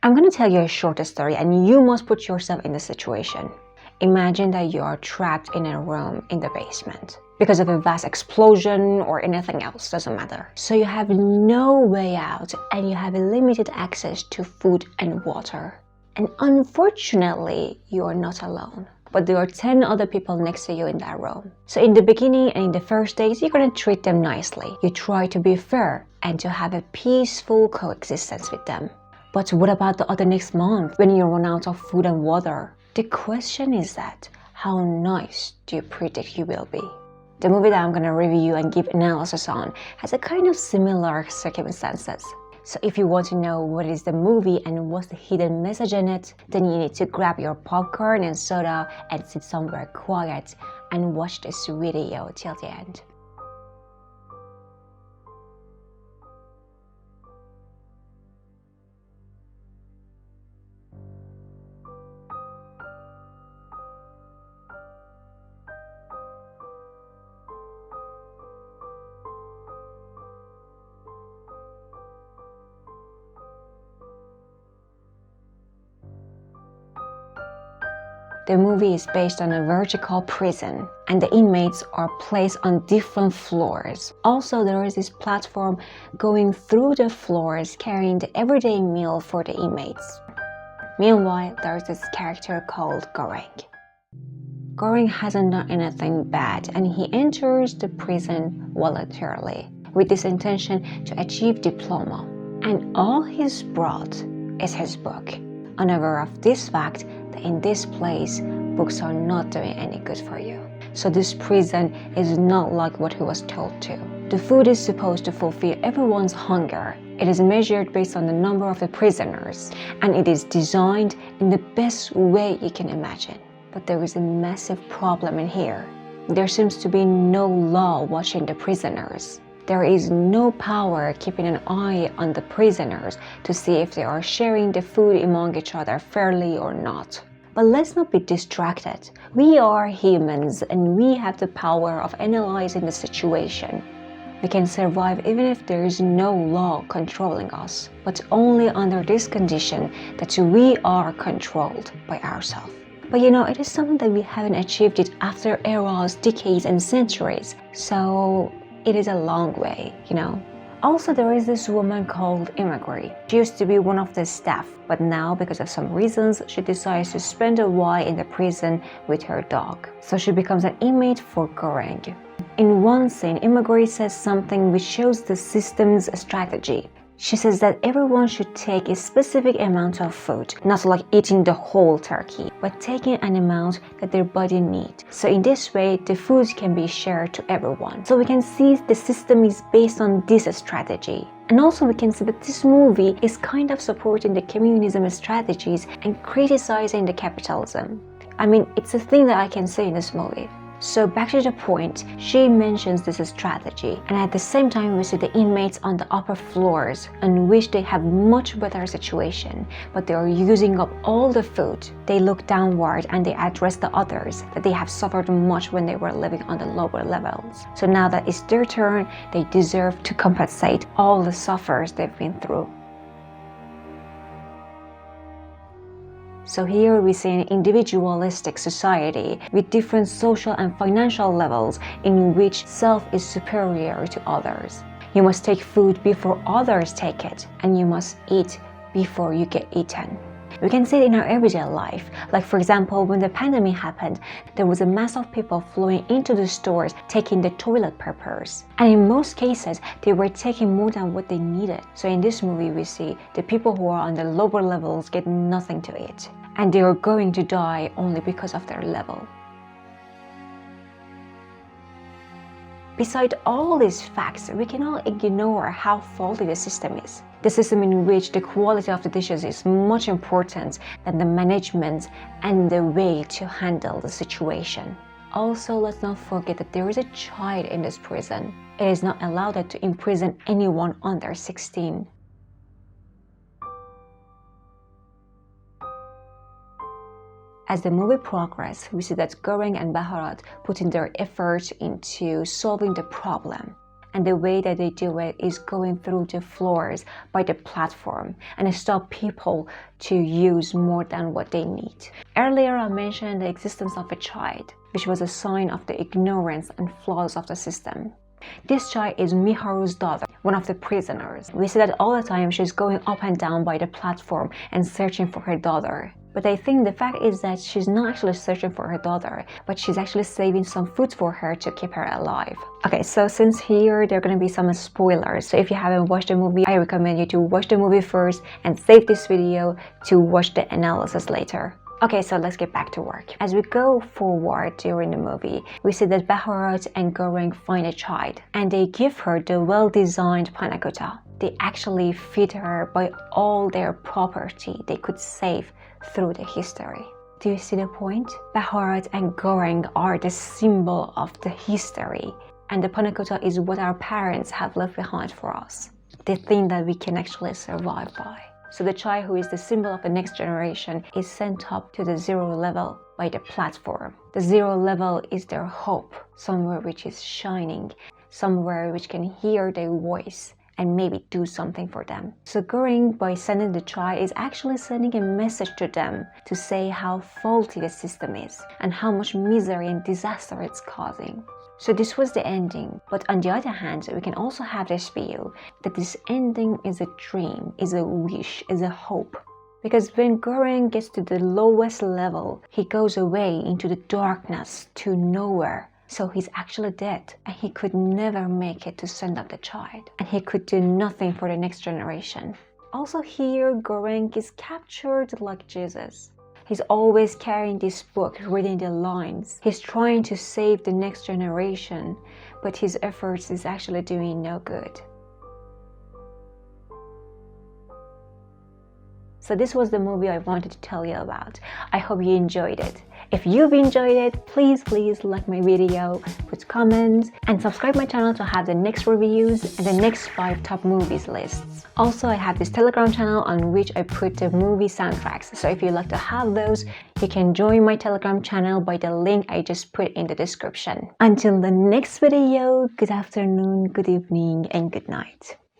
I'm going to tell you a short story and you must put yourself in the situation. Imagine that you are trapped in a room in the basement because of a vast explosion or anything else, doesn't matter. So you have no way out and you have limited access to food and water. And unfortunately, you are not alone. But there are 10 other people next to you in that room. So in the beginning and in the first days, you're going to treat them nicely. You try to be fair and to have a peaceful coexistence with them. But what about the other next month when you run out of food and water? The question is that, how nice do you predict you will be? The movie that I'm going to review and give analysis on has a kind of similar circumstances. So if you want to know what is the movie and what's the hidden message in it, then you need to grab your popcorn and soda and sit somewhere quiet and watch this video till the end. The movie is based on a vertical prison and the inmates are placed on different floors. Also, there is this platform going through the floors carrying the everyday meal for the inmates. Meanwhile, there is this character called Goreng. Goreng hasn't done anything bad and he enters the prison voluntarily with this intention to achieve diploma. And all he's brought is his book, unaware of this fact that in this place, books are not doing any good for you. So this prison is not like what he was told to. The food is supposed to fulfill everyone's hunger. It is measured based on the number of the prisoners, and it is designed in the best way you can imagine. But there is a massive problem in here. There seems to be no law watching the prisoners. There is no power keeping an eye on the prisoners to see if they are sharing the food among each other fairly or not. But let's not be distracted. We are humans and we have the power of analyzing the situation. We can survive even if there is no law controlling us, but only under this condition that we are controlled by ourselves. But you know, it is something that we haven't achieved it after eras, decades and centuries. So it is a long way, you know. Also, there is this woman called Imagri. She used to be one of the staff, but now because of some reasons, she decides to spend a while in the prison with her dog. So she becomes an inmate for Goreng. In one scene, Imagri says something which shows the system's strategy. She says that everyone should take a specific amount of food, not like eating the whole turkey, but taking an amount that their body needs. So in this way, the food can be shared to everyone. So we can see the system is based on this strategy. And also we can see that this movie is kind of supporting the communism strategies and criticizing the capitalism. I mean, it's a thing that I can say in this movie. So back to the point, she mentions this strategy, and at the same time we see the inmates on the upper floors in which they have much better situation, but they are using up all the food. They look downward and they address the others that they have suffered much when they were living on the lower levels. So now that it's their turn, they deserve to compensate all the suffers they've been through. So here we see an individualistic society with different social and financial levels in which self is superior to others. You must take food before others take it, and you must eat before you get eaten. We can see it in our everyday life. Like for example, when the pandemic happened, there was a mass of people flowing into the stores taking the toilet papers. And in most cases, they were taking more than what they needed. So in this movie, we see the people who are on the lower levels get nothing to eat. And they are going to die only because of their level. Beside all these facts, we cannot ignore how faulty the system is. The system in which the quality of the dishes is much important than the management and the way to handle the situation. Also, let's not forget that there is a child in this prison. It is not allowed to imprison anyone under 16. As the movie progresses, we see that Goreng and Baharat put in their effort into solving the problem. And the way that they do it is going through the floors by the platform and stop people to use more than what they need. Earlier I mentioned the existence of a child, which was a sign of the ignorance and flaws of the system. This child is Miharu's daughter, one of the prisoners. We see that all the time she's going up and down by the platform and searching for her daughter. But I think the fact is that she's not actually searching for her daughter, but she's actually saving some food for her to keep her alive. Okay, so since here there are going to be some spoilers, so if you haven't watched the movie, I recommend you to watch the movie first and save this video to watch the analysis later. Okay, so let's get back to work. As we go forward during the movie, we see that Baharat and Goreng find a child and they give her the well-designed panna cotta. They actually feed her by all their property they could save through the history. Do you see the point? Baharat and Goreng are the symbol of the history, and the panna cotta is what our parents have left behind for us. The thing that we can actually survive by. So the child who is the symbol of the next generation is sent up to the 0 level by the platform. The 0 level is their hope, somewhere which is shining, somewhere which can hear their voice and maybe do something for them. So Goreng, by sending the child, is actually sending a message to them to say how faulty the system is and how much misery and disaster it's causing. So this was the ending, but on the other hand, we can also have this view that this ending is a dream, is a wish, is a hope. Because when Goreng gets to the lowest level, he goes away into the darkness to nowhere. So he's actually dead, and he could never make it to send up the child, and he could do nothing for the next generation. Also here, Goreng is captured like Jesus. He's always carrying this book, reading the lines. He's trying to save the next generation, but his efforts is actually doing no good. So this was the movie I wanted to tell you about. I hope you enjoyed it. If you've enjoyed it, please like my video, put comments, and subscribe my channel to have the next reviews and the next 5 top movies lists. Also, I have this Telegram channel on which I put the movie soundtracks. So if you'd like to have those, you can join my Telegram channel by the link I just put in the description. Until the next video, good afternoon, good evening, and good night.